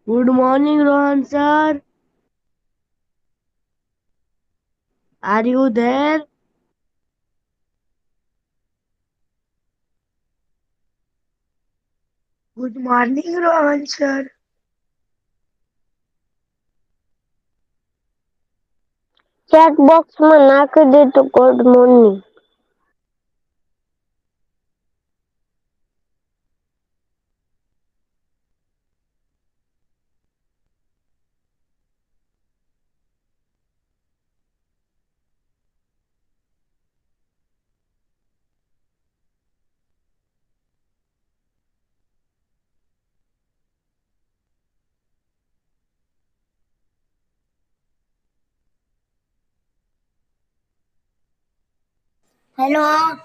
Good morning, Rohan sir. Are you there? Good morning, Rohan sir. Chat બોક્સમાં નાખી દીધું good morning. Hello.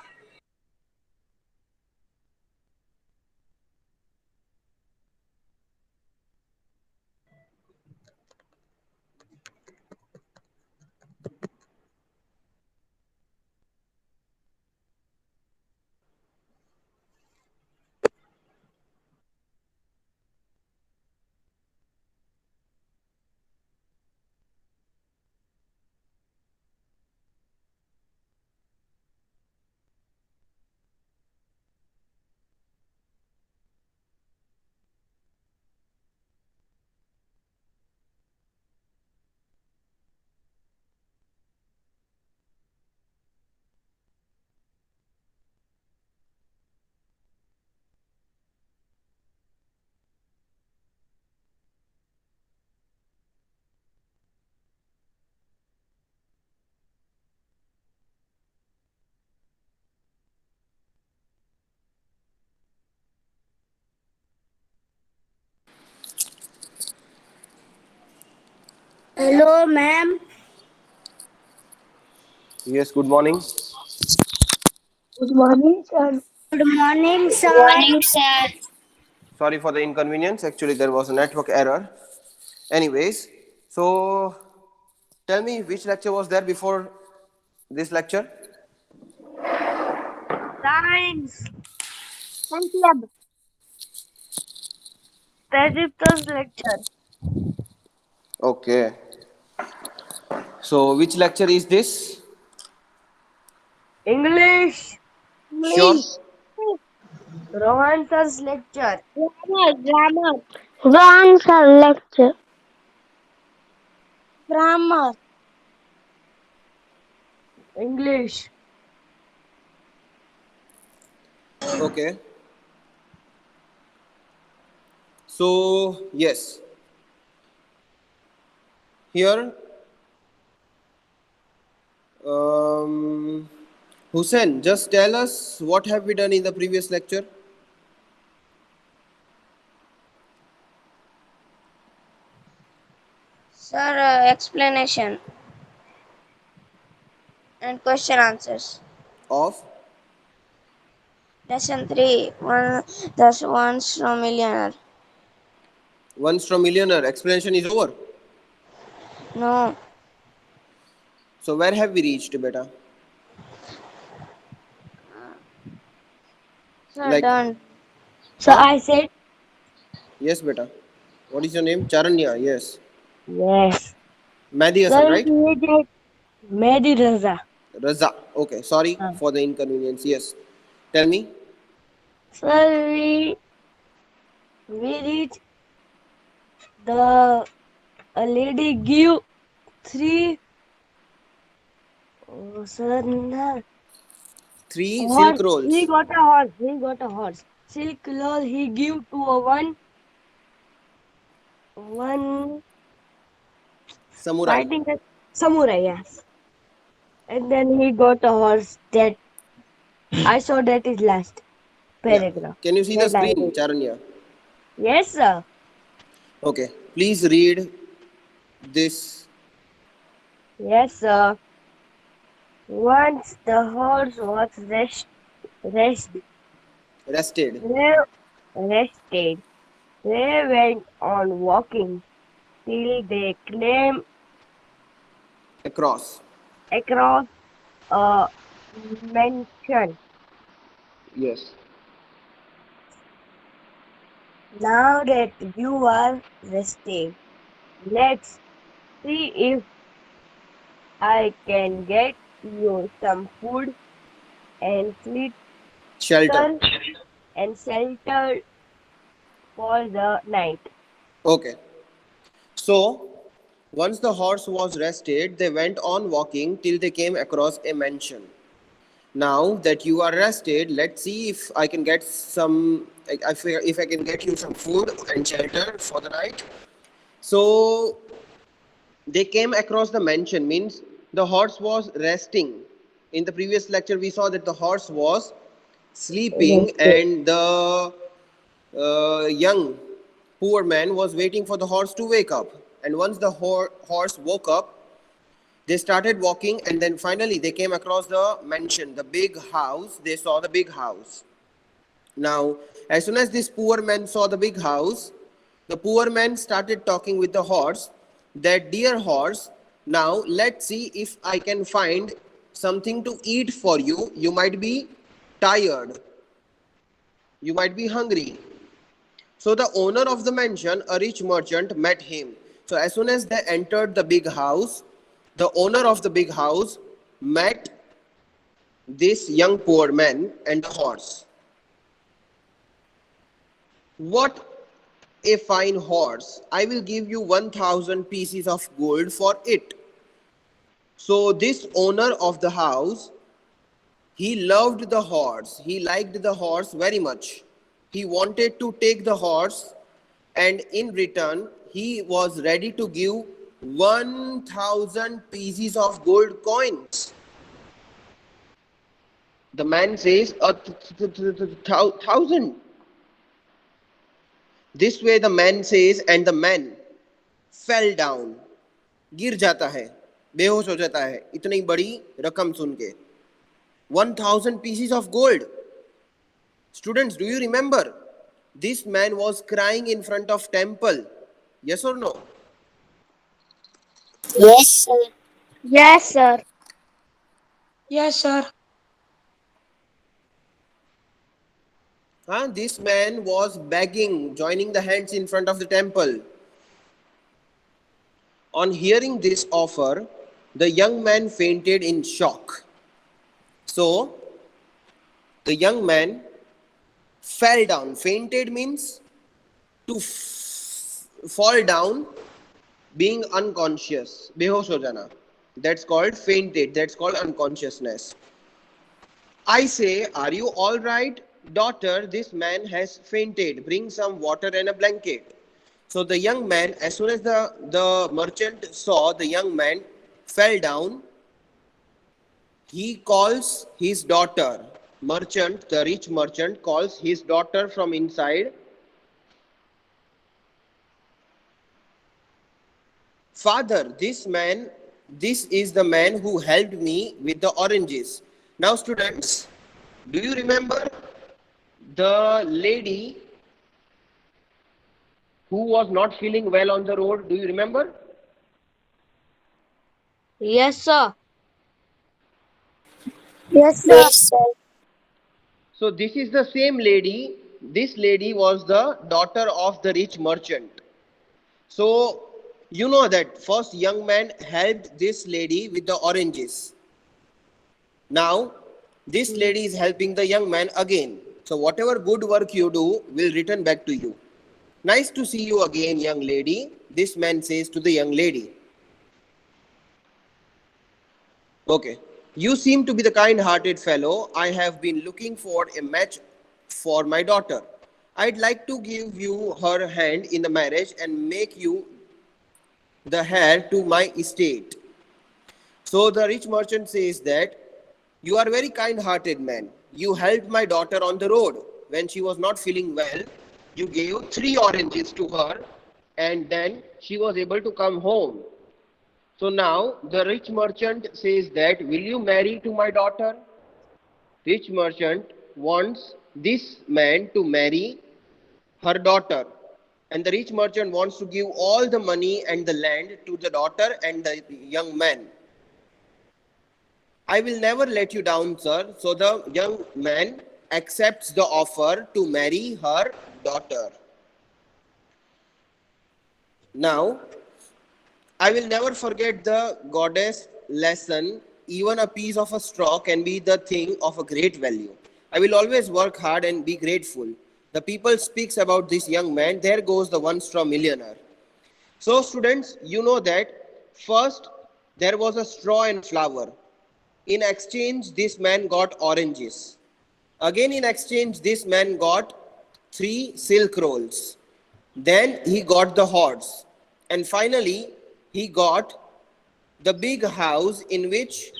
Hello, ma'am. Yes, good morning. Good morning, sir. Good morning, sir. Morning, sir. Sorry for the inconvenience. Actually, there was a network error. Anyways, so tell me which lecture was there before this lecture? Science. Thank you. Predictors lecture. Okay. So, which lecture is this? English. Sure. English. Rohan sir's lecture. Grammar. Rohan sir lecture. Grammar. English. Okay. So, yes. Here, um, Hussein, just tell us what have we done in the previous lecture? Sir, explanation and question answers. Of Lesson 3, the ones from millionaire. Once from Millionaire. Explanation is over. No, So, where have we reached, beta? sir, Like, done. So huh? I said Yes, beta. What is your name? Charanya. Yes. yes. Mehdi Hassan, Sir right? created Mehdi Raza. Raza. Okay, sorry Uh, for the inconvenience. Yes. Tell me. Sir, we reached the a lady give three. Oh, sir, nah. Three silk Horse. He rolls. got a horse. He got a horse. Silk cloth he give to a one Samurai. fighting a samurai. Yes, and then he got a horse. That I saw that is last Yeah. paragraph. Can you see the That I screen, read. Charanya? Yes, sir. Okay. Please read this. Yes, sir. Once the horse was rest, Rested. they rested. They went on walking till they came Across. across a mansion. Yes. Now that you are rested, let's see if I can get you some food and Shelter. shelter and shelter for the night. Okay. So, once the horse was rested, they went on walking till they came across a mansion. Now that you are rested, let's see if I can get some, if I can get you some food and shelter for the night. So, they came across the mansion, means the horse was resting. In the previous lecture, we saw that the horse was sleeping Rested. and the young poor man was waiting for the horse to wake up. And once the horse woke up, they started walking, and then finally they came across the mansion, the big house. They saw the big house. Now, as soon as this poor man saw the big house, the poor man started talking with the horse that, dear horse, now let's see if I can find something to eat for you. You might be tired, you might be hungry. So the owner of the mansion, a rich merchant, met him. So as soon as they entered the big house, the owner of the big house met this young poor man and the horse. What a fine horse! I will give you 1,000 pieces of gold for it. So this owner of the house, he loved the horse. He liked the horse very much. He wanted to take the horse, and in return, he was ready to give 1,000 pieces of gold coins. The man says, 1,000. This way the man says, and the man fell down. गिर जाता है, बेहोश हो जाता है इतनी बड़ी रकम सुन के. 1,000 pieces of gold. Students, do you remember? This man was crying in front of temple. Yes or no? Yes, sir. Yes, sir. Yes, sir. This man was begging, joining the hands in front of the temple. On hearing this offer, the young man fainted in shock. So, the young man fell down. Fainted means to fall down, being unconscious. Behosh ho jana. That's called fainted. That's called unconsciousness. I say, are you all right? Daughter, this man has fainted. Bring some water and a blanket. So the young man, as soon as the merchant saw the young man fell down, he calls his daughter. Merchant, the rich merchant, calls his daughter from inside. Father, this is the man who helped me with the oranges. Now students, do you remember the lady who was not feeling well on the road? Do you remember? Yes, sir. Yes, sir. Yes, sir. So this is the same lady. This lady was the daughter of the rich merchant. So you know that first young man helped this lady with the oranges. Now this lady is helping the young man again. So whatever good work you do will return back to you. Nice to see you again, young lady, this man says to the young lady. Okay. You seem to be the kind-hearted fellow. I have been looking for a match for my daughter. I'd like to give you her hand in the marriage and make you the heir to my estate. So the rich merchant says that, you are very kind-hearted man. You helped my daughter on the road. When she was not feeling well, you gave 3 oranges to her, and then she was able to come home. So now the rich merchant says that, will you marry to my daughter? Rich merchant wants this man to marry her daughter. And the rich merchant wants to give all the money and the land to the daughter and the young man. I will never let you down, sir. So the young man accepts the offer to marry her daughter. Now, I will never forget the goddess lesson. Even a piece of a straw can be the thing of a great value. I will always work hard and be grateful. The people speaks about this young man. There goes the one straw millionaire. So, students, you know that first there was a straw and flower. In exchange, this man got oranges. Again, in exchange, this man got 3 silk rolls. Then he got the horse. And finally, he got the big house in which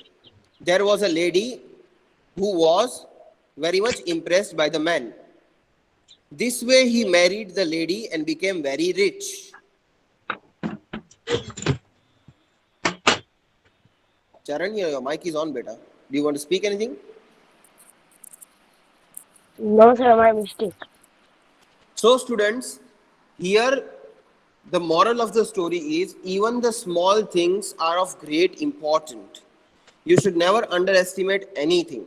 there was a lady who was very much impressed by the man. This way, he married the lady and became very rich. Charan, your mic is on, beta. Do you want to speak anything? No, sir, my mistake. So, students, here the moral of the story is even the small things are of great importance. You should never underestimate anything.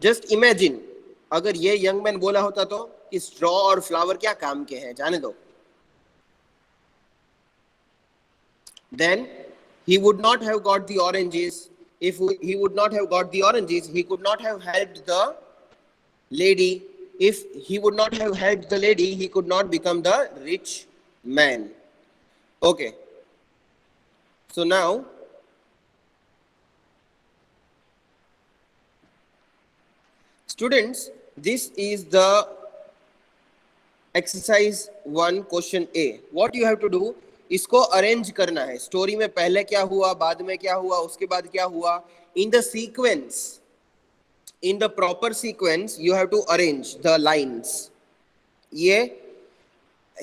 Just imagine, अगर ये young man बोला होता तो कि straw और flower क्या काम के हैं, जाने दो. Then he would not have got the oranges. If he would not have got the oranges, he could not have helped the lady. If he would not have helped the lady, he could not become the rich man. Okay. So now, students, this is the exercise 1 question A. What you have to do, इसको arrange करना है. Story में पहले क्या हुआ, बाद में क्या हुआ, उसके बाद क्या हुआ. In the sequence, in the proper sequence, you have to arrange the lines. ये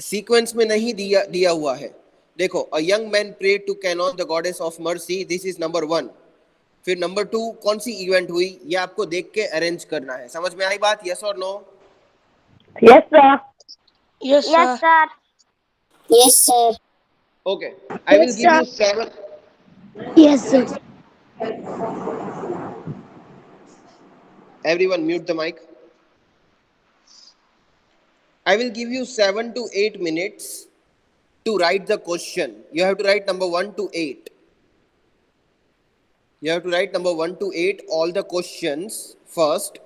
सीक्वेंस में नहीं दिया हुआ है. देखो, a young man prayed to Canon, the goddess of mercy. This is number 1. फिर नंबर 2 कौन सी इवेंट हुई, ये आपको देख के अरेंज करना है. समझ में आई बात? यस और no? Yes, sir. Yes, sir. Yes, sir. Yes, sir. Okay, I will give you 7. Yes, sir. Everyone mute the mic. I will give you 7 to 8 minutes to write the question. You have to write number 1 to 8. You have to write number 1 to 8 all the questions first.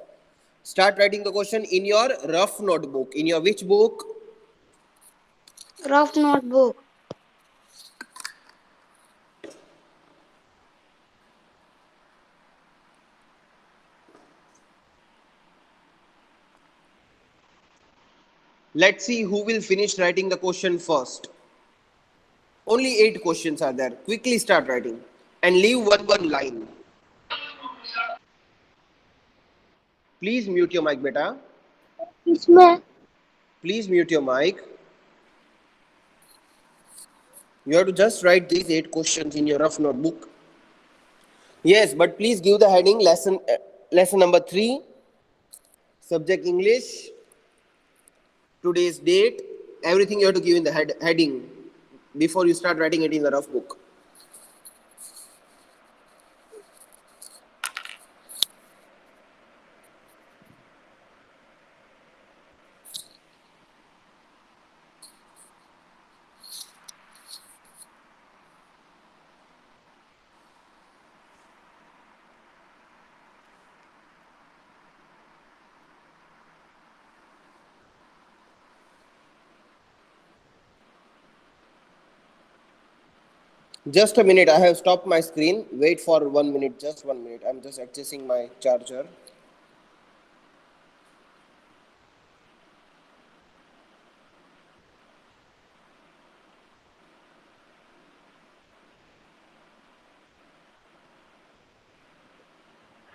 Start writing the question in your rough notebook. In your which book? Rough notebook. Let's see who will finish writing the question first. Only 8 questions are there. Quickly start writing and leave one line. Please mute your mic, beta. इसमें Please mute your mic. You have to just write these 8 questions in your rough notebook. Yes, but please give the heading lesson number 3, subject English, today's date, everything you have to give in the heading before you start writing it in the rough book. Just a minute, I have stopped my screen. Wait for 1 minute, just 1 minute. I'm just accessing my charger.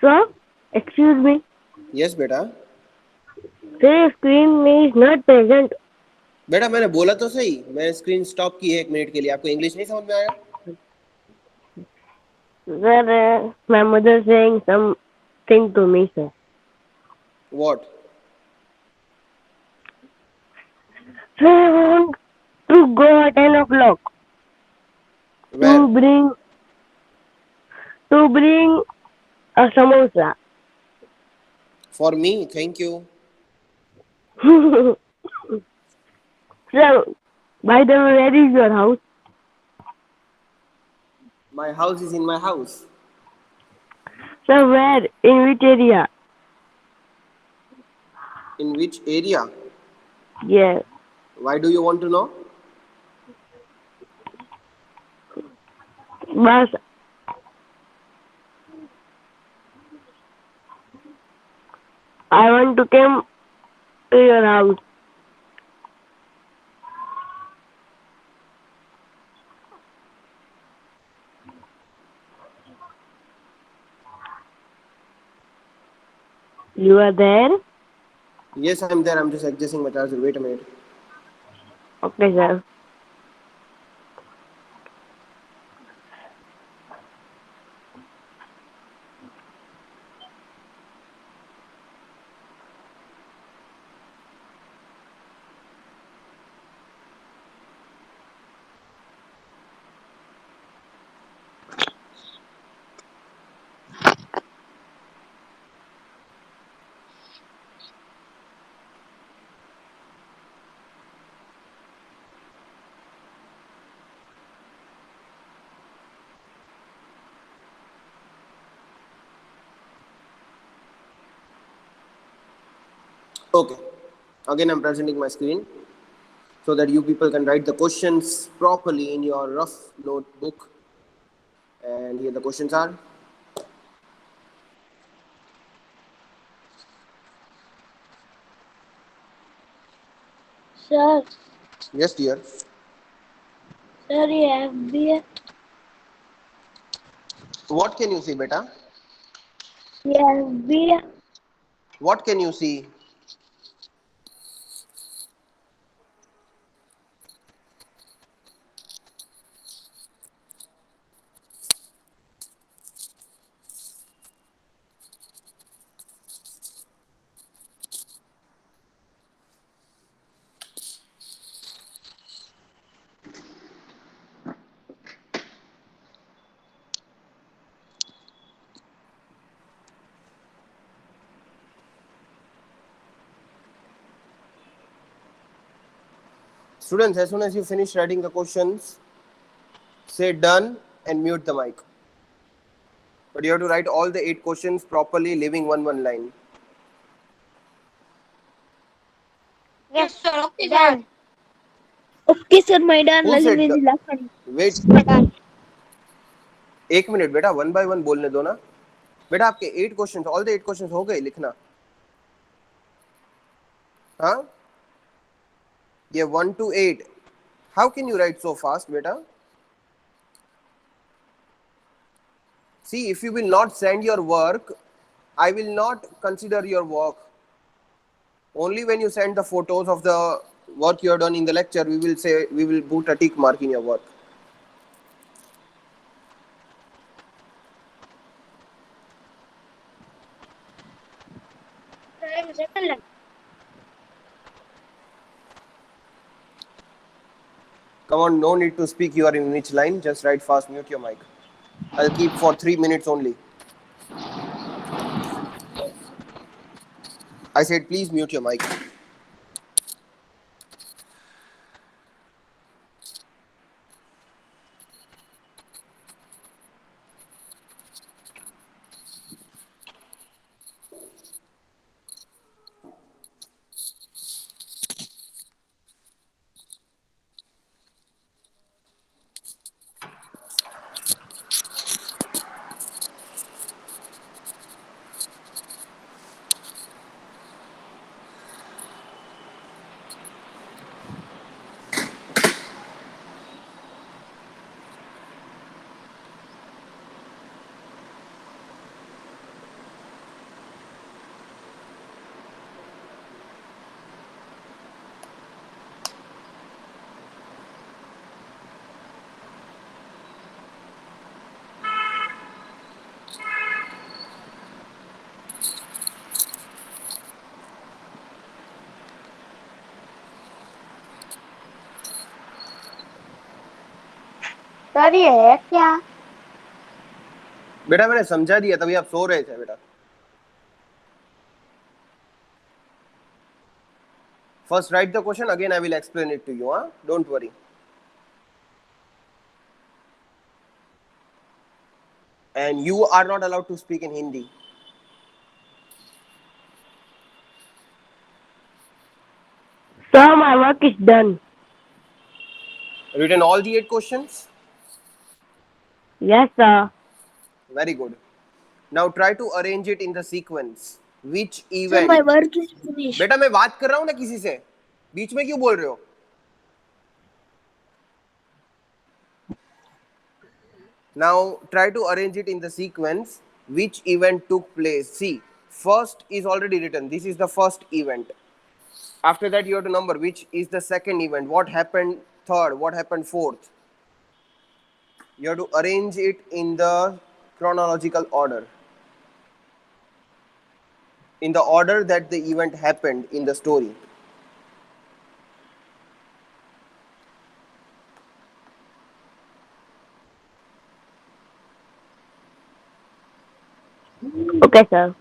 Sir, excuse me. Yes, beta. Sir, screen is not present. बेटा मैंने बोला तो सही, मैंने screen stop की है 1 minute के लिए. आपको इंग्लिश नहीं समझ में आया? Sir, my mother saying something to me, sir. What? Sir, I want to go at 10 o'clock Where? to bring a samosa. For me, thank you. Sir, By the way, where is your house? My house is in my house. Sir, where? In which area? In which area? Yes. Why do you want to know? But I want to come to your house. You are there? Yes, I'm there. I'm just adjusting my charger. Wait a minute. Okay, sir. Okay. Again, I'm presenting my screen so that you people can write the questions properly in your rough notebook. And here the questions are. Sir, Yes, dear. sir, you have beer. What can you see, beta? You have beer. What can you see? Students, as soon as you finish writing the questions, say done and mute the mic. But you have to write all the 8 questions properly, leaving one line. Yes, sir. Okay, sir. Done. Okay, sir, my done. Who Lalit said will laugh at me. wait? My done. एक minute बेटा, 1 by 1 बोलने दो ना बेटा. आपके 8 questions, all the 8 questions हो गए लिखना? हाँ, ये 1 to 8. How can you write so fast, beta? See, if you will not send your work, I will not consider your work. Only when you send the photos of the work you have done in the lecture, we will put a tick mark in your work. Come on, no need to speak. You are in which line? Just write fast. Mute your mic. I'll keep for 3 minutes only. I said, please mute your mic. Sir, ये है क्या? बेटा मैंने समझा दिया, तभी आप सो रहे थे बेटा. First, write the question. Again, I will explain it to you. Huh? Don't worry. And you are not allowed to speak in Hindi. Sir, my work is done. Written all the 8 questions? Yes, sir. Very good. Now try to arrange it in the sequence. Which Sir, my event? work is finished. बेटा मैं बात कर रहा हूं ना किसी से, बीच में क्यों बोल रहे हो? Now try to arrange it in the sequence. Which event took place? See, first is already written. This is the first event. After that, you have to number which is the second event. What happened third? What happened fourth? You have to arrange it in the chronological order. In the order that the event happened in the story. Okay, sir.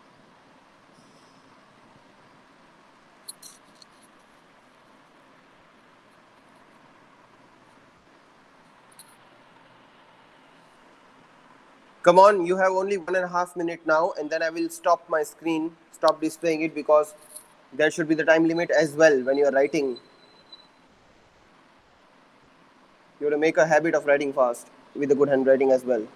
Come on, you have only 1.5 minutes now, and then I will stop my screen, stop displaying it, because there should be the time limit as well when you are writing. You have to make a habit of writing fast with a good handwriting as well.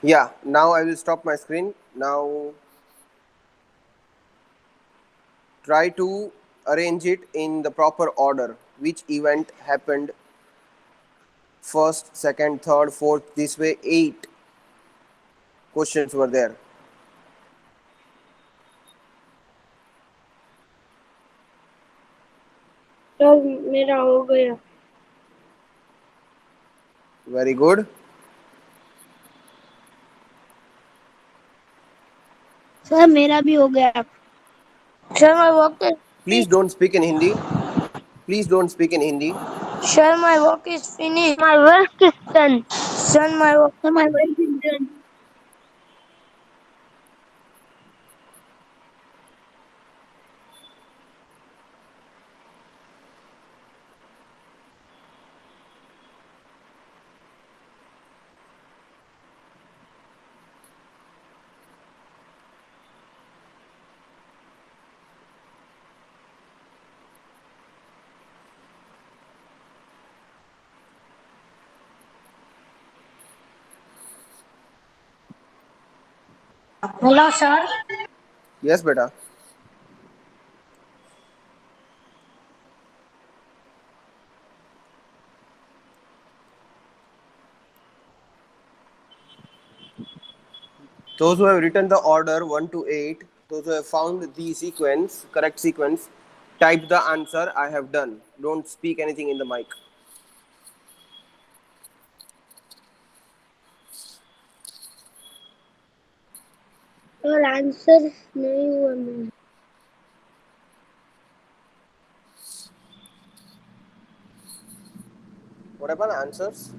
Yeah, now I will stop my screen. Now try to arrange it in the proper order. Which event happened first, second, third, fourth, this way 8 questions were there. Sir मेरा हो गया. Very good. Sir मेरा भी हो गया. Sir, my work is Please don't speak in Hindi. Please don't speak in Hindi. Sir, my work is finished. My work is done. Sir, my work. Sir, my work is done. Hello, sir. Yes, beta. Those who have written the order 1 to 8, those who have found the sequence, correct sequence, type the answer I have done. Don't speak anything in the mic. Sir answer नहीं हुआ मेरा. What happened? Answers?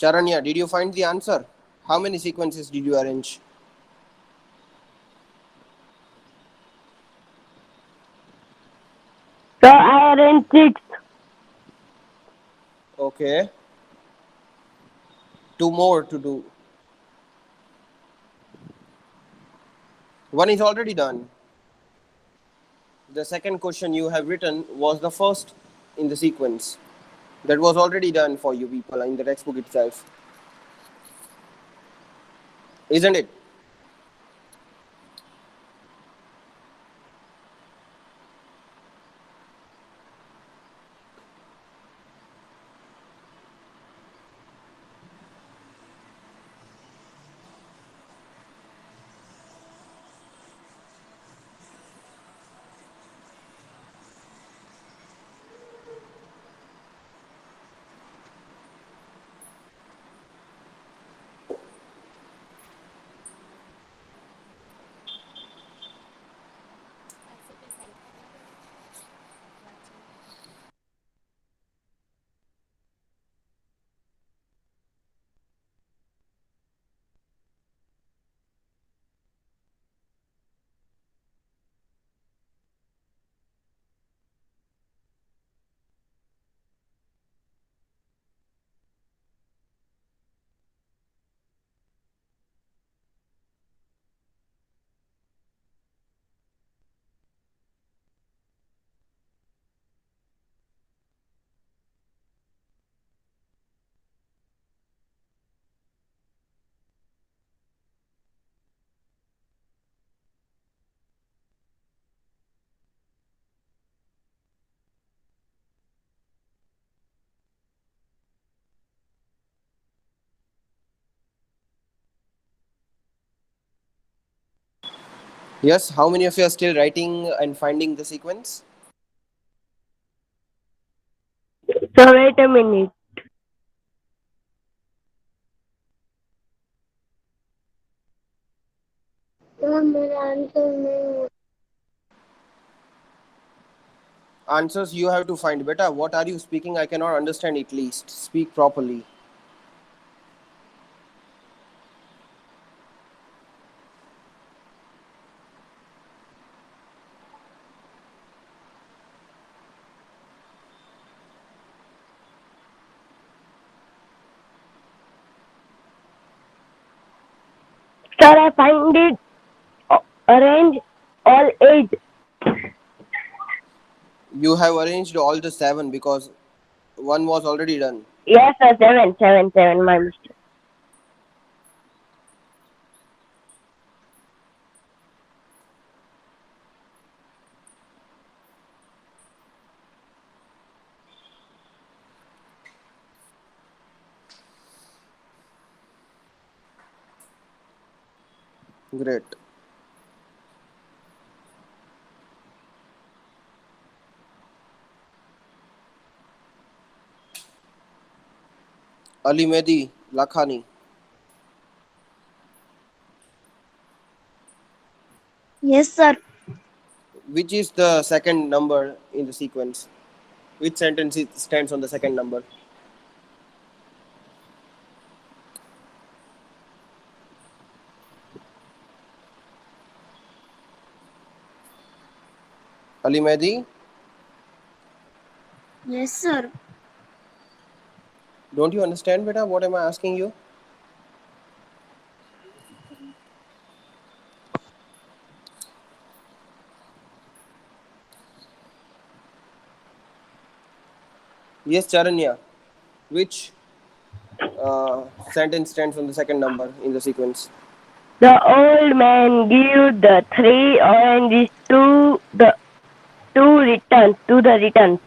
Charanya, did you find the answer? How many sequences did you arrange? Sir, I arranged 6. Okay. 2 more to do. One is already done. The second question you have written was the first in the sequence. That was already done for you people in the textbook itself. Isn't it? Yes. How many of you are still writing and finding the sequence? So wait a minute. Sir मेरा answer नहीं हुआ. Answers you have to find. Beta, what are you speaking? I cannot understand at least. Speak properly. Sir, I find it. Arrange all 8. You have arranged all the 7 because one was already done. Yes, sir. 7, 7, 7. My mistake. Great. Ali Mehdi Lakhani. Yes, sir. Which is the second number in the sequence? Which sentence it stands on the second number? Ali Mehdi, Yes, sir. don't you understand, beta? What am I asking you? Yes, Charanya. Which sentence stands on the second number in the sequence? The old man gave the 3 oranges to the returns.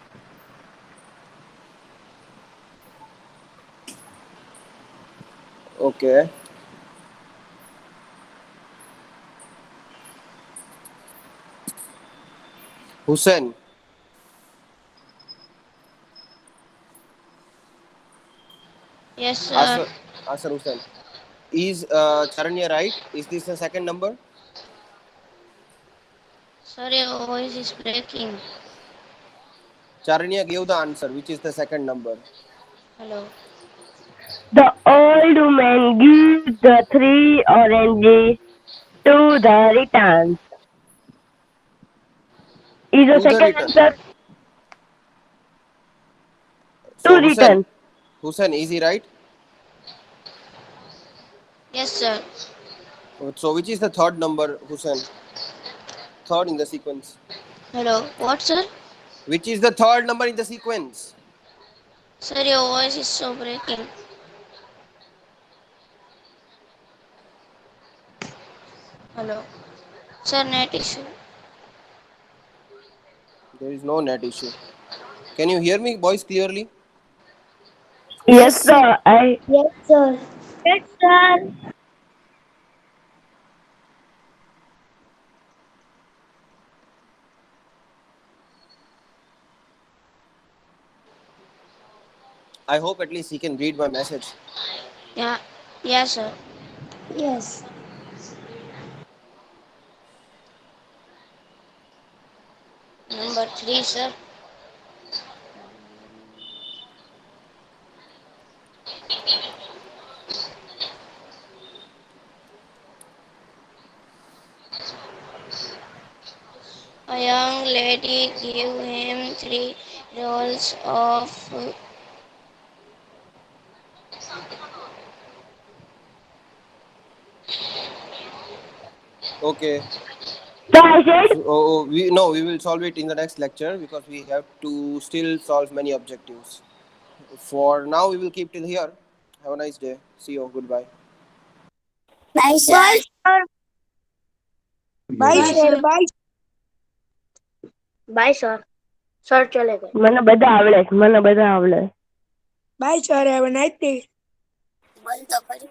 Okay. Hussein. Yes, sir. Asar Hussein. Is Charanya right? Is this the second number? Sorry, your voice is breaking. Charanya gave the answer, which is the second number. Hello. The old woman gives the 3 oranges to the returns. Is the To the second return. answer to So return? Hussein, is he right? Yes, sir. So which is the third number, Hussein? Third in the sequence. Hello. What, sir? Which is the third number in the sequence? Sir, your voice is so breaking. Hello. Sir, net issue. There is no net issue. Can you hear me, boys, clearly? Yes, sir. Yes, sir. Yes, sir. I hope at least he can read my message. Yeah. Yeah, sir. Yes. Number 3, sir. A young lady gave him 3 rolls of Okay. So I said, We will solve it in the next lecture because we have to still solve many objectives. For now, we will keep till here. Have a nice day. See you. Goodbye. Bye, sir. Bye, sir. Bye, Bye, sir. sir. Bye. Bye, sir. Sir चले गए. મને બધા આવડે છે, મને બધા આવડે. Bye, sir. Have a nice day. બોલ તો ખરી.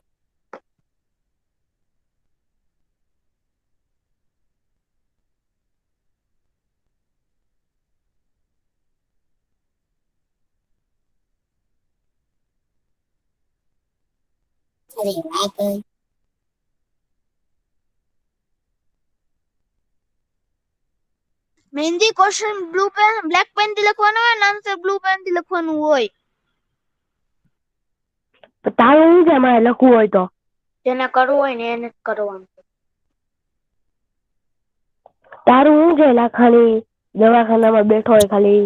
મહેંદી question blue pen black pen થી લખવાનો હોય ને આન્સર બ્લુ પેન થી લખવાનું હોય. તો તારું શું છે મારે લખવું હોય તો? જેને કરવું હોય ને એને જ કરવાનું. તારું શું છે લાખાણી દવાખાનામાં બેઠો હોય ખાલી?